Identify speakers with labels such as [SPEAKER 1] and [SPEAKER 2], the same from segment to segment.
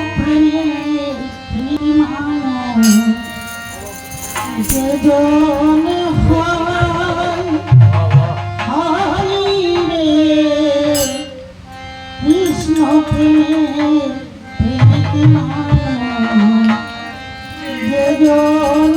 [SPEAKER 1] প্রেমের ত্রিমানো যেজন হয় রে কৃষ্ণ প্রেমের ত্রিমানো যেজন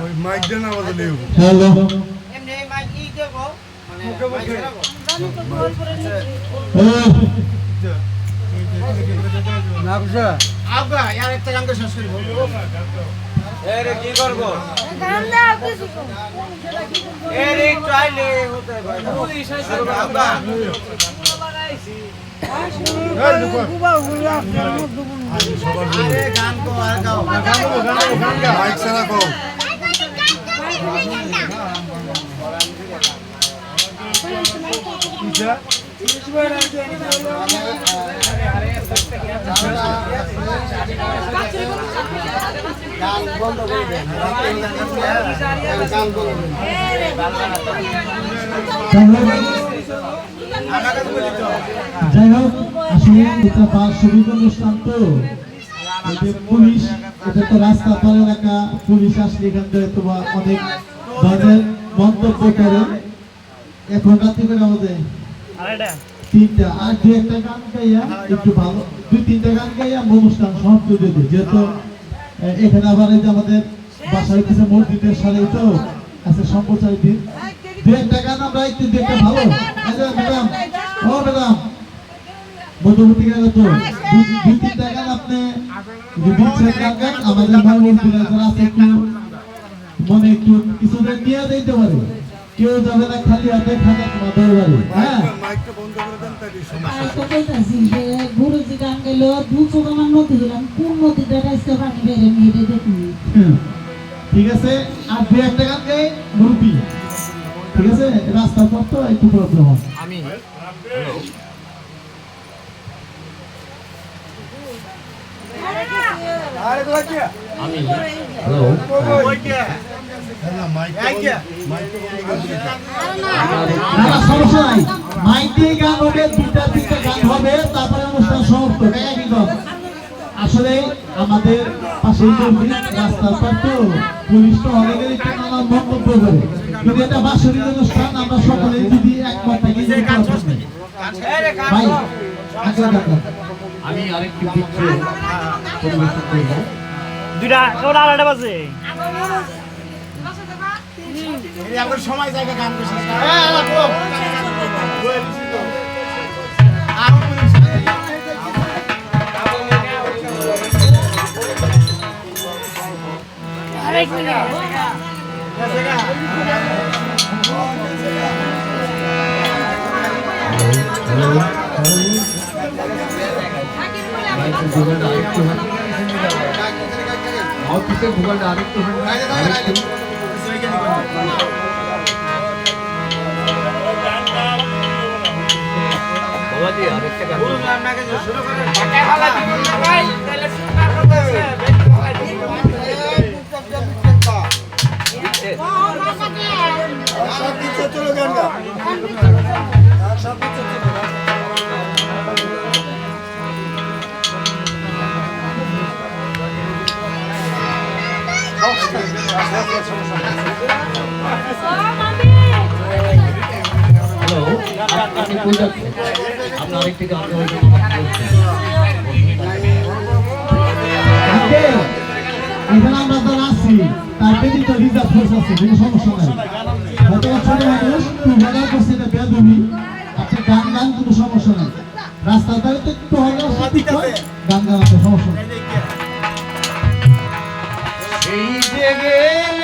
[SPEAKER 2] ওই মাইক দেন আওয়াজ নেই
[SPEAKER 3] হ্যালো
[SPEAKER 4] এমনি মাইক ই দেবো মানে মাইক রাখো
[SPEAKER 2] না বুঝা
[SPEAKER 4] আবা यार একটা গান তো শেষ করি বলবো
[SPEAKER 5] এরে কি করব
[SPEAKER 6] গান দাও কিছু
[SPEAKER 5] এরে ট্রাইলে হতে ভাই পুলিশ এসে আবা
[SPEAKER 4] আরে গান কো আর গাও
[SPEAKER 2] গান গা মাইক ছাড়া কও
[SPEAKER 6] Thank you.
[SPEAKER 4] গান বন্ধ করে দেন গান বন্ধ করে
[SPEAKER 3] যাই হোক আসলে এটা বার্ষিক অনুষ্ঠান তো এতে পুলিশ এটা তো রাস্তা পার এলাকা পুলিশ আসলে এখান থেকে তো অনেক ধরনের মন্তব্য করে এখন রাত্রি করে আমাদের তিনটা আর দু একটা গান গাইয়া একটু ভালো দুই তিনটা গান গাইয়া অনুষ্ঠান সমাপ্ত দিয়ে দিই যেহেতু এখানে আবার এই যে আমাদের বাসায় কিছু মসজিদের সাথে তো আছে সম্প্রচার দিন দু একটা গান আমরা একটু দু একটা ভালো ম্যাডাম ও ম্যাডাম মধ্যবর্তী গান তো দুই তিনটা গান আপনি দিচ্ছেন গান আমাদের মধ্যবর্তী গান আছে একটু মনে একটু কিছুদের নিয়ে দিতে পারে কেউ যাবে না খালি হাতে খাতা তোমার দরবারে হ্যাঁ
[SPEAKER 2] মাইকটা বন্ধ করে দেন তাহলে সমস্যা
[SPEAKER 1] আর তো কইতাছি যে গুরুজি গান গেলো দু চোখ আমার নদী দিলাম কোন নদীটা রাস্তা পানি বেড়ে মেরে দেখি
[SPEAKER 3] ঠিক আছে আর দু একটা গান গাই মুরব্বি ঠিক আছে রাস্তার পর তো একটু প্রবলেম হয়
[SPEAKER 2] না মাইকটা বন্ধ করে দেন
[SPEAKER 3] না না সমস্যা নাই মাইক দিয়ে গান হবে দুটা তিনটা গান হবে তারপরে অনুষ্ঠান সমাপ্ত একই গান আসলে আমাদের পাশে রাস্তার পর তো পুলিশ তো অনেকেরই একটু নানা মন্তব্য করে কিন্তু এটা বাৎসরিক অনুষ্ঠান আমরা সকলে যদি একমত থাকি ভাই আগে গান
[SPEAKER 6] আমি আরেকটি গীত পরিবেশন করব
[SPEAKER 5] দুইটা ওরা আলাদা বাজে
[SPEAKER 4] আমরা সময় জায়গা গান করছি
[SPEAKER 6] মোবাইলটা আরেকটু বাবাজি আরেকটা গান
[SPEAKER 5] গুরু আপনাকে যে শুরু করে টাকা ফালা দিবেন না ভাই তাহলে শুরু করতেছে বেশি ফালা দিবেন
[SPEAKER 4] সব কিছু চলো গান গা সব কিছু
[SPEAKER 6] হ্যালো আপনি কই যাচ্ছেন আপনি আরেকটি গান গাওয়ার জন্য
[SPEAKER 3] এখানে আমরা তো আসছি তার পেটি তো রিজার্ভ ফোর্স আছে কোনো সমস্যা নাই হয়তো ছোট মানুষ তুই মজা করছে এটা বেদবি আপনি গান গান কোনো সমস্যা নাই রাস্তার ধারে তো একটু হলে গান গান আছে সমস্যা নাই
[SPEAKER 6] এই যে গেল